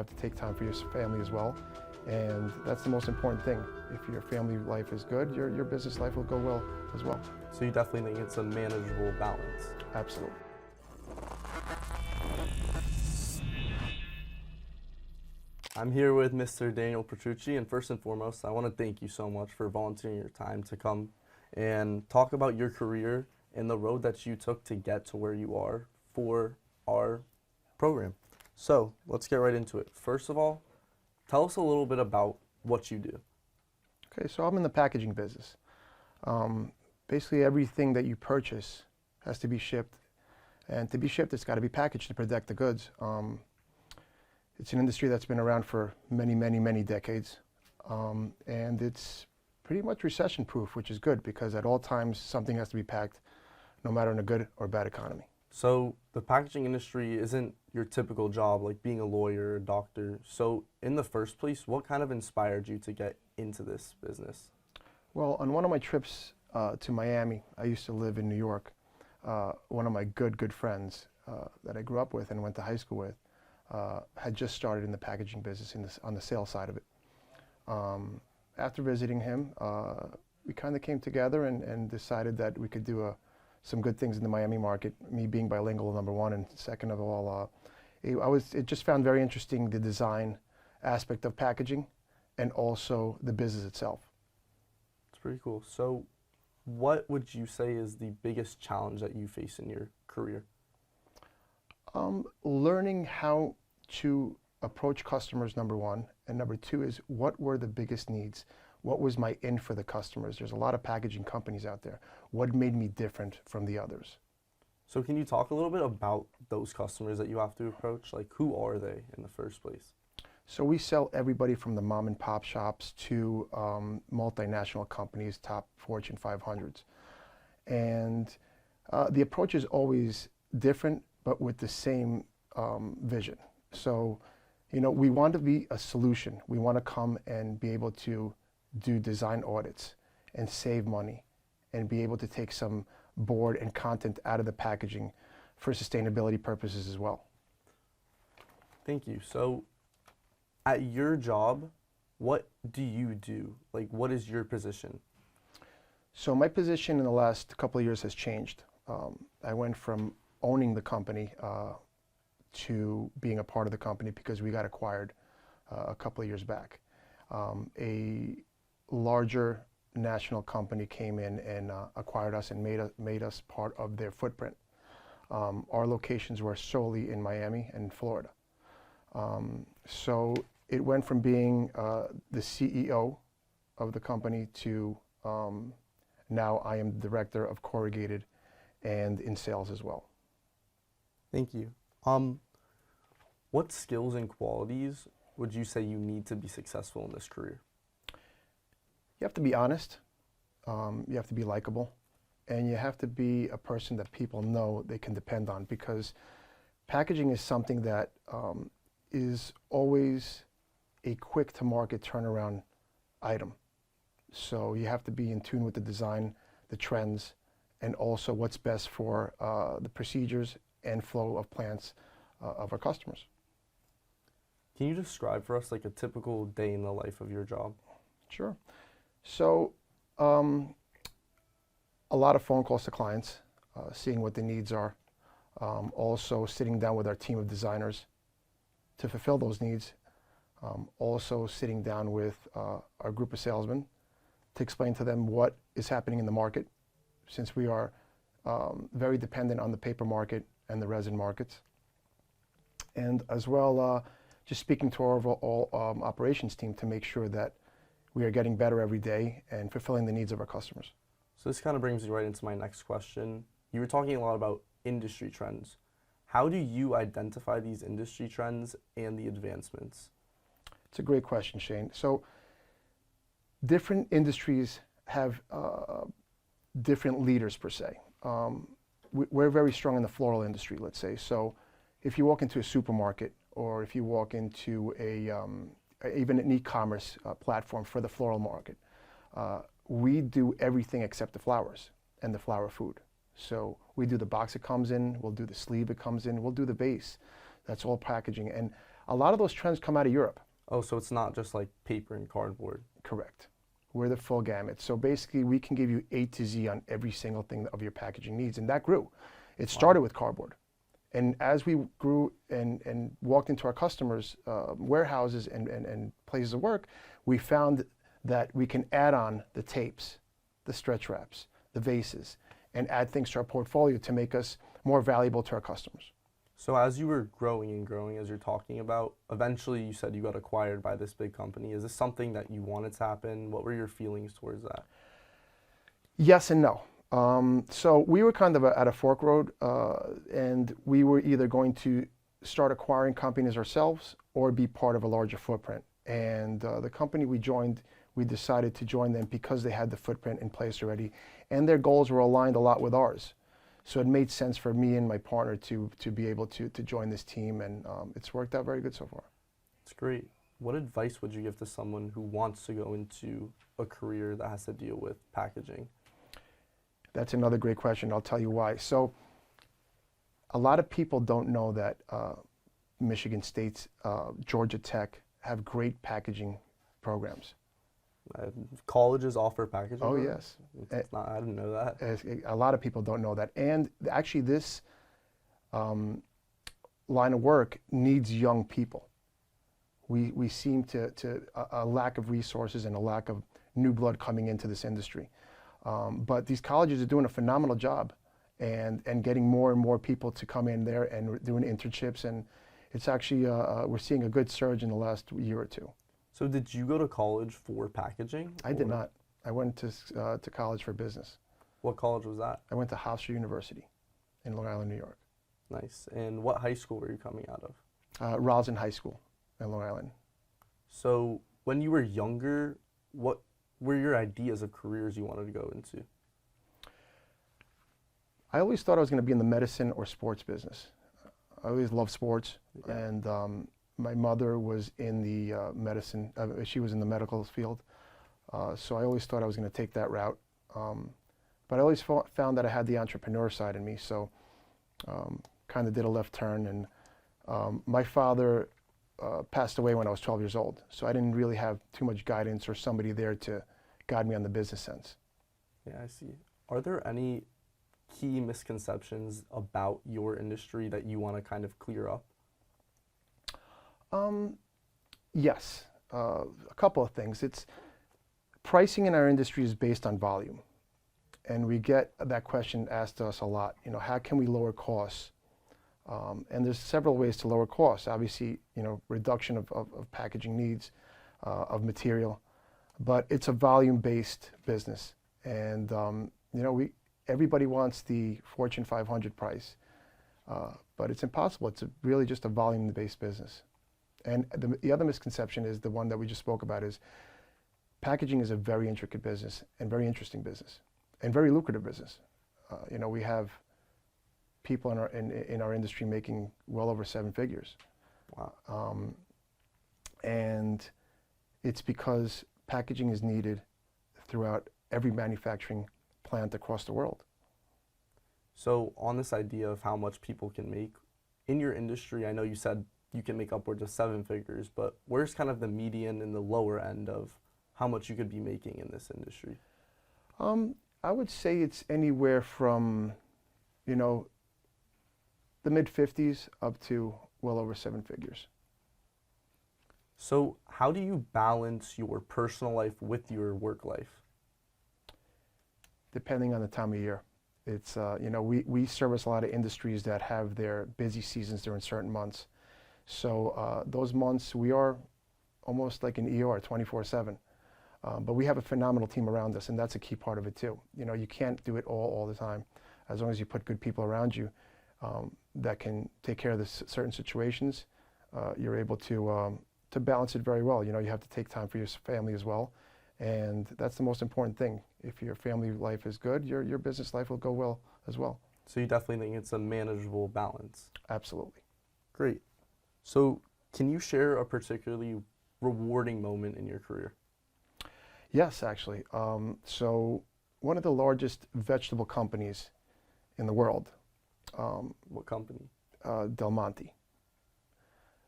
have to take time for your family as well. And that's the most important thing. If your family life is good, your business life will go well as well. So you definitely think it's a manageable balance? Absolutely. I'm here with Mr. Daniel Petrucci, and first and foremost, I want to thank you so much for volunteering your time to come and talk about your career and the road that you took to get to where you are for our program. So let's get right into it. First of all, tell us a little bit about what you do. Okay, so I'm in the packaging business. Basically everything that you purchase has to be shipped, and to be shipped it's got to be packaged to protect the goods. It's an industry that's been around for many, many, many decades, and it's pretty much recession proof, which is good because at all times something has to be packed, no matter in a good or bad economy. So the packaging industry isn't your typical job like being a lawyer or a doctor. So in the first place, what kind of inspired you to get into this business? Well, on one of my trips to Miami, I used to live in New York. One of my good friends that I grew up with and went to high school with had just started in the packaging business on the sales side of it. After visiting him, we kind of came together and decided that we could do some good things in the Miami market, me being bilingual, number one, and second of all, it just found very interesting the design aspect of packaging and also the business itself. It's pretty cool. So what would you say is the biggest challenge that you face in your career? Learning how to approach customers, number one, and number two is what were the biggest needs? What was my in for the customers? There's a lot of packaging companies out there. What made me different from the others? So can you talk a little bit about those customers that you have to approach? Like, who are they in the first place? So we sell everybody from the mom and pop shops to multinational companies, top Fortune 500s. And the approach is always different, but with the same vision. So, you know, we want to be a solution. We want to come and be able to do design audits and save money and be able to take some board and content out of the packaging for sustainability purposes as well. Thank you. So at your job, what do you do? Like, what is your position? So my position in the last couple of years has changed. I went from owning the company to being a part of the company because we got acquired a couple of years back. A larger national company came in and acquired us and made us part of their footprint. Our locations were solely in Miami and Florida. So it went from being the CEO of the company to now I am the director of corrugated and in sales as well. Thank you. What skills and qualities would you say you need to be successful in this career? You have to be honest, you have to be likable, and you have to be a person that people know they can depend on, because packaging is something that is always a quick to market turnaround item. So you have to be in tune with the design, the trends, and also what's best for the procedures and flow of plants of our customers. Can you describe for us like a typical day in the life of your job? Sure. So a lot of phone calls to clients, seeing what the needs are, also sitting down with our team of designers to fulfill those needs, also sitting down with our group of salesmen to explain to them what is happening in the market, since we are very dependent on the paper market and the resin markets. And as well, just speaking to our overall operations team to make sure that we are getting better every day and fulfilling the needs of our customers. So this kind of brings me right into my next question. You were talking a lot about industry trends. How do you identify these industry trends and the advancements? It's a great question, Shane. So different industries have different leaders per se. We're very strong in the floral industry, let's say. So if you walk into a supermarket or if you walk into even an e-commerce platform for the floral market, we do everything except the flowers and the flower food. So we do the box it comes in, we'll do the sleeve it comes in, we'll do the base. That's all packaging. And A lot of those trends come out of Europe. Oh, so it's not just like paper and cardboard. Correct. We're the full gamut. So basically, we can give you A to Z on every single thing of your packaging needs, and that grew. It started with cardboard. And as we grew and walked into our customers' warehouses and places of work, we found that we can add on the tapes, the stretch wraps, the vases, and add things to our portfolio to make us more valuable to our customers. So as you were growing and growing, as you're talking about, eventually you said you got acquired by this big company. Is this something that you wanted to happen? What were your feelings towards that? Yes and no. So we were kind of at a fork road, and we were either going to start acquiring companies ourselves or be part of a larger footprint. And the company we joined, we decided to join them because they had the footprint in place already, and their goals were aligned a lot with ours. So it made sense for me and my partner to be able to join this team, and it's worked out very good so far. It's great. What advice would you give to someone who wants to go into a career that has to deal with packaging? That's another great question. I'll tell you why. So a lot of people don't know that Michigan State's Georgia Tech have great packaging programs. Colleges offer packaging? Oh, yes. I didn't know that. A lot of people don't know that. And actually this line of work needs young people. We seem to a lack of resources and a lack of new blood coming into this industry. But these colleges are doing a phenomenal job and getting more and more people to come in there and doing internships. And it's actually, we're seeing a good surge in the last year or two. So did you go to college for packaging? I did not. I went to college for business. What college was that? I went to Hofstra University in Long Island, New York. Nice. And what high school were you coming out of? Roslyn High School in Long Island. So when you were younger, what were your ideas of careers you wanted to go into? I always thought I was going to be in the medicine or sports business. I always loved sports, Yeah. and my mother was in the medicine, she was in the medical field, so I always thought I was going to take that route. But I always found that I had the entrepreneur side in me, so kind of did a left turn. And my father passed away when I was 12 years old, so I didn't really have too much guidance or somebody there to guide me on the business sense. Yeah, I see. Are there any key misconceptions about your industry that you want to kind of clear up? Yes, a couple of things. It's pricing in our industry is based on volume, and we get that question asked to us a lot. You know, how can we lower costs? And there's several ways to lower costs. Obviously, you know, reduction of packaging needs, of material, but it's a volume-based business, and you know, everybody wants the Fortune 500 price, but it's impossible. It's really just a volume-based business. And the other misconception is the one that we just spoke about, is packaging is a very intricate business and very interesting business and very lucrative business. You know, we have people in our industry making well over 7 figures. Wow. And it's because packaging is needed throughout every manufacturing plant across the world. So on this idea of how much people can make in your industry, I know you said you can make upwards of 7 figures, but where's kind of the median and the lower end of how much you could be making in this industry? I would say it's anywhere from, you know, the mid-50s up to well over 7 figures. So how do you balance your personal life with your work life? Depending on the time of year. It's, you know, we service a lot of industries that have their busy seasons during certain months. So those months we are almost like an ER 24/7. But we have a phenomenal team around us, and that's a key part of it too. You know, you can't do it all the time. As long as you put good people around you that can take care of the certain situations, you're able to balance it very well. You know, you have to take time for your family as well, and that's the most important thing. If your family life is good, your business life will go well as well. So you definitely think it's a manageable balance? Absolutely. Great. So can you share a particularly rewarding moment in your career? Yes, actually. So one of the largest vegetable companies in the world. What company? Del Monte.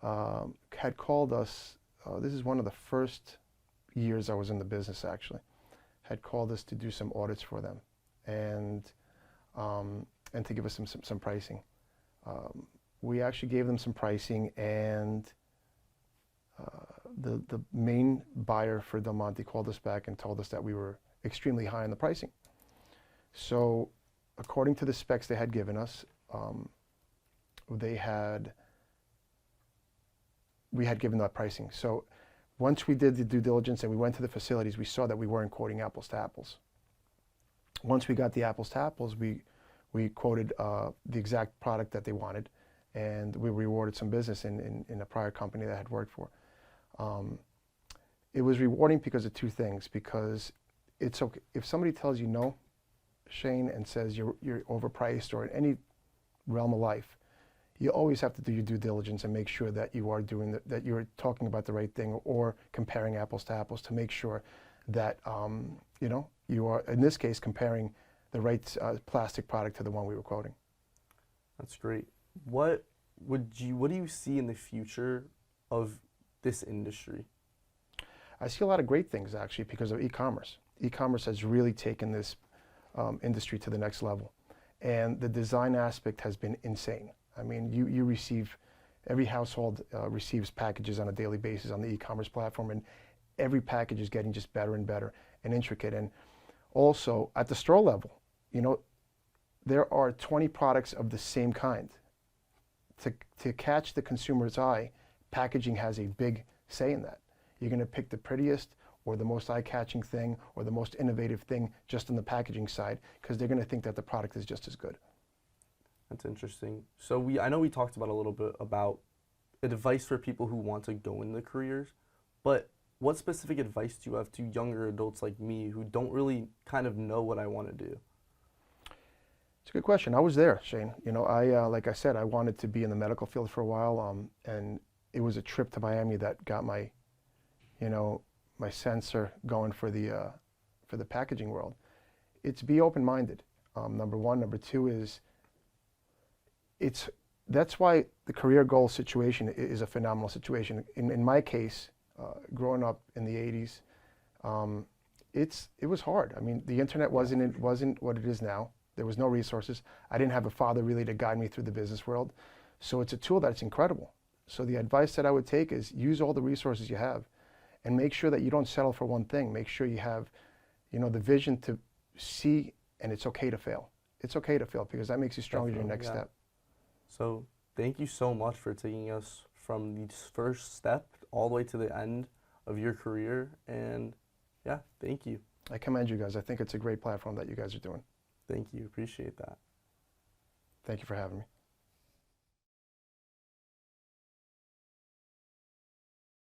had called us. This is one of the first years I was in the business, actually. Had called us to do some audits for them, and to give us some pricing. We actually gave them some pricing, and the main buyer for Del Monte called us back and told us that we were extremely high on the pricing. So according to the specs they had given us, we had given that pricing. So once we did the due diligence and we went to the facilities, we saw that we weren't quoting apples to apples. Once we got the apples to apples, we quoted the exact product that they wanted, and we rewarded some business in a prior company that I had worked for. It was rewarding because of two things. Because it's okay if somebody tells you no, Shane, and says you're overpriced, or in any realm of life, you always have to do your due diligence and make sure that you are doing that you're talking about the right thing, or comparing apples to apples, to make sure that you are, in this case, comparing the right plastic product to the one we were quoting. That's great. What do you see in the future of this industry? I see a lot of great things, actually, because of e-commerce. E-commerce has really taken this industry to the next level, and the design aspect has been insane. I mean, you receive, every household receives packages on a daily basis on the e-commerce platform, and every package is getting just better and better and intricate. And also at the store level, there are 20 products of the same kind. To catch the consumer's eye, packaging has a big say in that. You're going to pick the prettiest or the most eye-catching thing or the most innovative thing just on the packaging side, because they're going to think that the product is just as good. That's interesting. So I know we talked about a little bit about advice for people who want to go in the careers, but what specific advice do you have to younger adults like me who don't really kind of know what I want to do? It's a good question. I was there, Shane. Like I said, I wanted to be in the medical field for a while, and it was a trip to Miami that got my sensor going for the packaging world. It's be open-minded. Number one. Number two is that's why the career goal situation is a phenomenal situation. In my case, growing up in the 80s, it was hard. I mean, the internet wasn't what it is now. There was no resources. I didn't have a father really to guide me through the business world. So it's a tool that's incredible. So the advice that I would take is use all the resources you have, and make sure that you don't settle for one thing. Make sure you have, the vision to see, and it's okay to fail. It's okay to fail, because that makes you stronger in your next step. So thank you so much for taking us from the first step all the way to the end of your career. And yeah, thank you. I commend you guys. I think it's a great platform that you guys are doing. Thank you. Appreciate that. Thank you for having me.